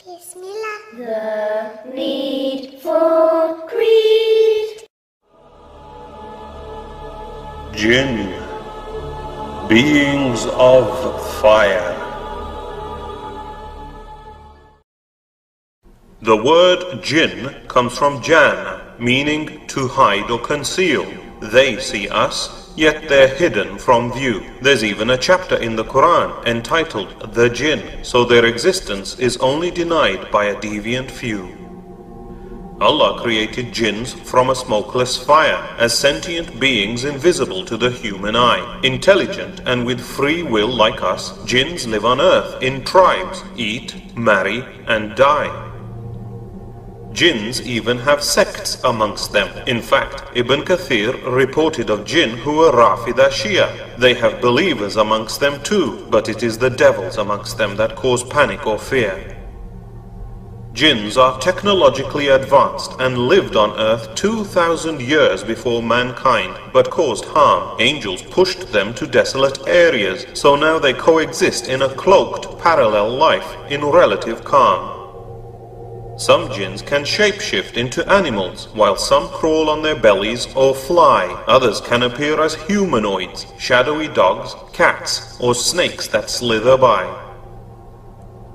Bismillah. The needful creed. Jinn, beings of fire. The word jinn comes from jan, meaning to hide or conceal. They see us, yet they're hidden from view. There's even a chapter in the Quran entitled The Jinn, so their existence is only denied by a deviant few. Allah created jinns from a smokeless fire as sentient beings invisible to the human eye. Intelligent and with free will like us, jinns live on earth in tribes, eat, marry, and die. Jinns even have sects amongst them. In fact, Ibn Kathir reported of jinn who are Rafida Shia. They have believers amongst them too, but it is the devils amongst them that cause panic or fear. Jinns are technologically advanced and lived on earth 2,000 years before mankind, but caused harm. Angels pushed them to desolate areas, so now they coexist in a cloaked parallel life in relative calm. Some jinns can shapeshift into animals, while some crawl on their bellies or fly. Others can appear as humanoids, shadowy dogs, cats, or snakes that slither by.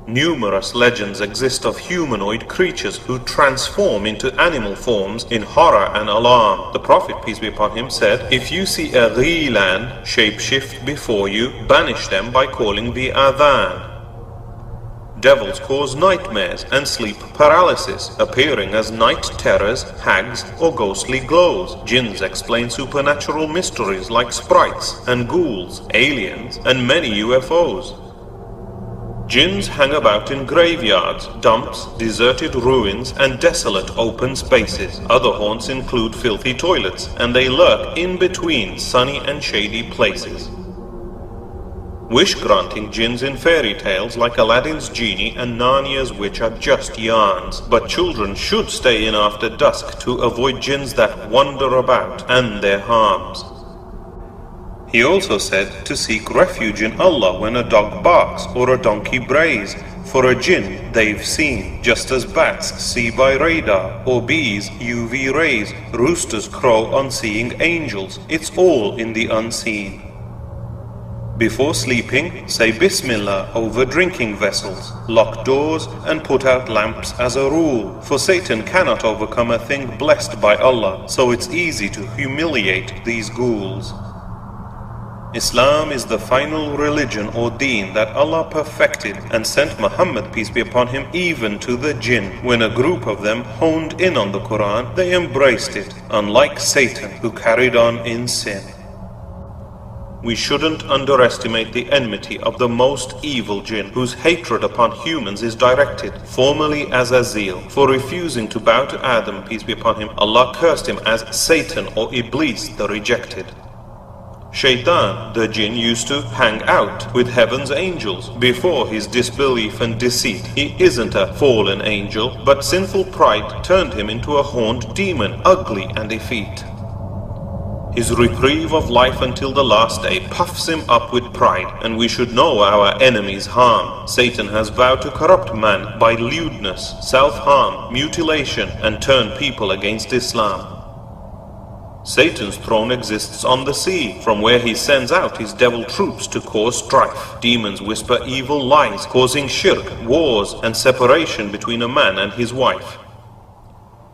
Numerous legends exist of humanoid creatures who transform into animal forms in horror and alarm. The Prophet, peace be upon him, said, "If you see a ghilan shapeshift before you, banish them by calling the adhan." Devils cause nightmares and sleep paralysis, appearing as night terrors, hags, or ghostly glows. Jinns explain supernatural mysteries like sprites and ghouls, aliens, and many UFOs. Jinns hang about in graveyards, dumps, deserted ruins, and desolate open spaces. Other haunts include filthy toilets, and they lurk in between sunny and shady places. Wish-granting jinns in fairy tales like Aladdin's genie and Narnia's witch are just yarns, but children should stay in after dusk to avoid jinns that wander about and their harms. He also said to seek refuge in Allah when a dog barks or a donkey brays, for a jinn they've seen, just as bats see by radar, or bees UV rays, roosters crow on seeing angels. It's all in the unseen. Before sleeping, say Bismillah over drinking vessels, lock doors and put out lamps as a rule, for Satan cannot overcome a thing blessed by Allah, so it's easy to humiliate these ghouls. Islam is the final religion or deen that Allah perfected and sent Muhammad, peace be upon him, even to the jinn. When a group of them honed in on the Quran, they embraced it, unlike Satan, who carried on in sin. We shouldn't underestimate the enmity of the most evil jinn, whose hatred upon humans is directed, formerly as Azil. For refusing to bow to Adam, peace be upon him, Allah cursed him as Satan or Iblis, the rejected. Shaitan, the jinn, used to hang out with heaven's angels before his disbelief and deceit. He isn't a fallen angel, but sinful pride turned him into a horned demon, ugly and effete. His reprieve of life until the last day puffs him up with pride, and we should know our enemy's harm. Satan has vowed to corrupt man by lewdness, self-harm, mutilation, and turn people against Islam. Satan's throne exists on the sea, from where he sends out his devil troops to cause strife. Demons whisper evil lies, causing shirk, wars, and separation between a man and his wife.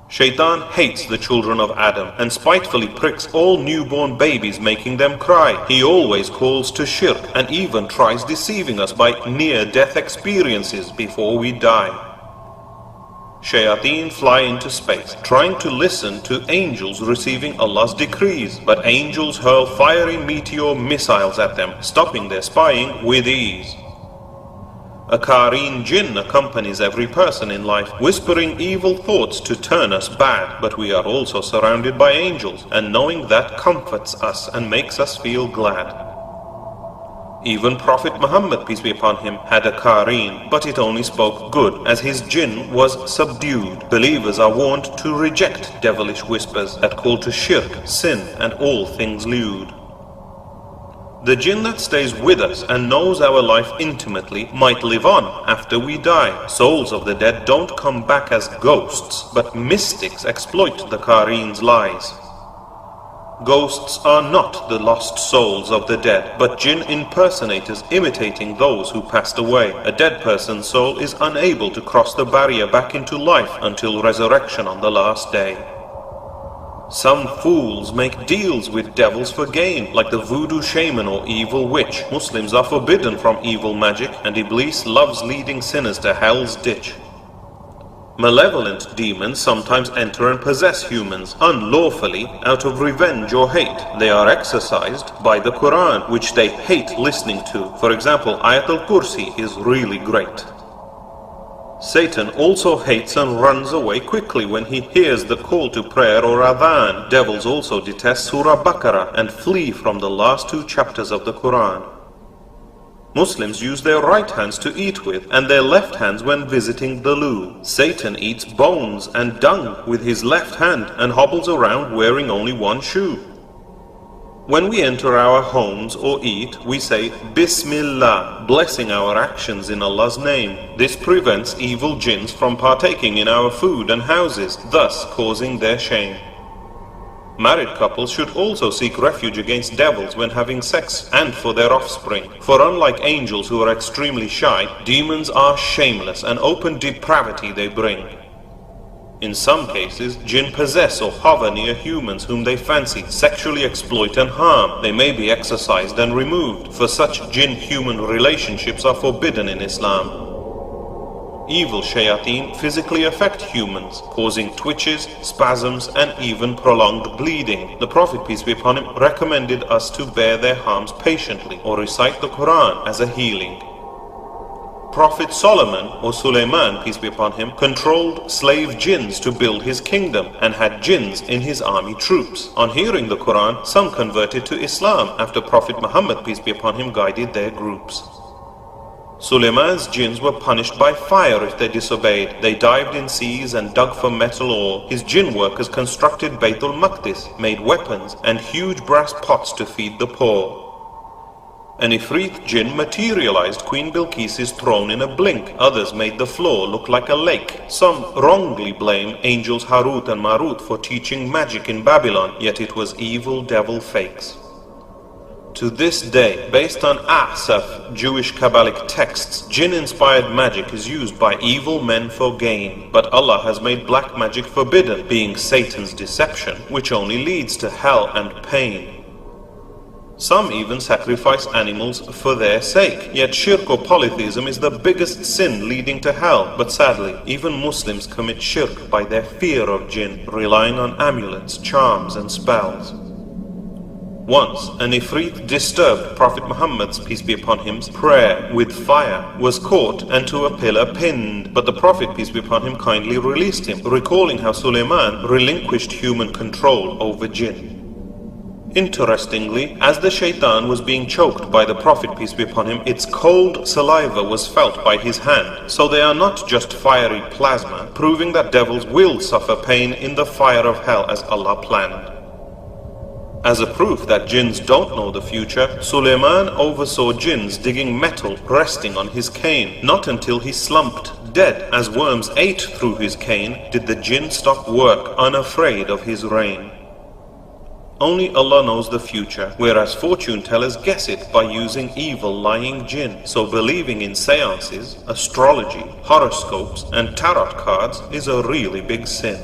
Shaitan hates the children of Adam and spitefully pricks all newborn babies, making them cry. He always calls to shirk and even tries deceiving us by near-death experiences before we die. Shayateen fly into space, trying to listen to angels receiving Allah's decrees, but angels hurl fiery meteor missiles at them, stopping their spying with ease. A Qareen jinn accompanies every person in life, whispering evil thoughts to turn us bad, but we are also surrounded by angels, and knowing that comforts us and makes us feel glad. Even Prophet Muhammad, peace be upon him, had a Qareen, but it only spoke good, as his jinn was subdued. Believers are warned to reject devilish whispers that call to shirk, sin, and all things lewd. The jinn that stays with us and knows our life intimately might live on after we die. Souls of the dead don't come back as ghosts, but mystics exploit the Qareen's lies. Ghosts are not the lost souls of the dead, but jinn impersonators imitating those who passed away. A dead person's soul is unable to cross the barrier back into life until resurrection on the last day. Some fools make deals with devils for gain, like the voodoo shaman or evil witch. Muslims are forbidden from evil magic, and Iblis loves leading sinners to hell's ditch. Malevolent demons sometimes enter and possess humans unlawfully out of revenge or hate. They are exorcised by the Quran, which they hate listening to. For example, Ayat al-Kursi is really great. Satan also hates and runs away quickly when he hears the call to prayer or adhan. Devils also detest Surah Baqarah and flee from the last 2 chapters of the Quran. Muslims use their right hands to eat with and their left hands when visiting the loo. Satan eats bones and dung with his left hand and hobbles around wearing only one shoe. When we enter our homes or eat, we say Bismillah, blessing our actions in Allah's name. This prevents evil jinns from partaking in our food and houses, thus causing their shame. Married couples should also seek refuge against devils when having sex and for their offspring. For unlike angels who are extremely shy, demons are shameless and open depravity they bring. In some cases, jinn possess or hover near humans whom they fancy, sexually exploit and harm. They may be exorcised and removed, for such jinn-human relationships are forbidden in Islam. Evil shayateen physically affect humans, causing twitches, spasms, and even prolonged bleeding. The Prophet, peace be upon him, recommended us to bear their harms patiently or recite the Quran as a healing. Prophet Solomon, or Suleiman, peace be upon him, controlled slave jinns to build his kingdom and had jinns in his army troops. On hearing the Quran, some converted to Islam after Prophet Muhammad, peace be upon him, guided their groups. Suleiman's jinns were punished by fire if they disobeyed. They dived in seas and dug for metal ore. His jinn workers constructed Baytul Maqdis, made weapons and huge brass pots to feed the poor. An Ifrit jinn materialized Queen Bilqis's throne in a blink. Others made the floor look like a lake. Some wrongly blame angels Harut and Marut for teaching magic in Babylon, yet it was evil devil fakes. To this day, based on Ahsaf, Jewish Kabbalic texts, jinn-inspired magic is used by evil men for gain. But Allah has made black magic forbidden, being Satan's deception, which only leads to hell and pain. Some even sacrifice animals for their sake. Yet shirk or polytheism is the biggest sin leading to hell. But sadly, even Muslims commit shirk by their fear of jinn, relying on amulets, charms and spells. Once, an Ifrit disturbed Prophet Muhammad's, peace be upon him, prayer with fire, was caught and to a pillar pinned. But the Prophet, peace be upon him, kindly released him, recalling how Suleiman relinquished human control over jinn. Interestingly, as the shaitan was being choked by the Prophet, peace be upon him, its cold saliva was felt by his hand. So they are not just fiery plasma, proving that devils will suffer pain in the fire of hell as Allah planned. As a proof that jinns don't know the future, Suleiman oversaw jinns digging metal resting on his cane. Not until he slumped dead as worms ate through his cane did the jinn stop work, unafraid of his reign. Only Allah knows the future, whereas fortune tellers guess it by using evil lying jinn. So believing in seances, astrology, horoscopes and tarot cards is a really big sin.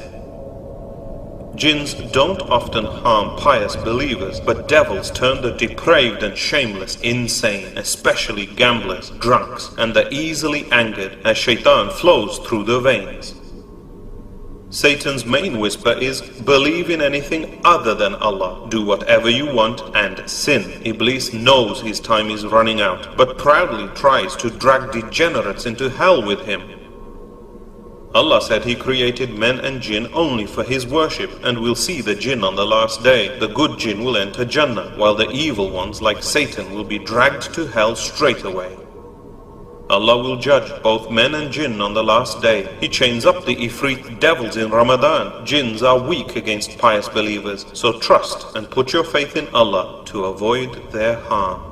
Jinns don't often harm pious believers, but devils turn the depraved and shameless insane, especially gamblers, drunks, and the easily angered, as shaitan flows through the veins. Satan's main whisper is, believe in anything other than Allah, do whatever you want, and sin. Iblis knows his time is running out, but proudly tries to drag degenerates into hell with him. Allah said He created men and jinn only for His worship, and will see the jinn on the last day. The good jinn will enter Jannah, while the evil ones like Satan will be dragged to hell straight away. Allah will judge both men and jinn on the last day. He chains up the Ifrit devils in Ramadan. Jinns are weak against pious believers, so trust and put your faith in Allah to avoid their harm.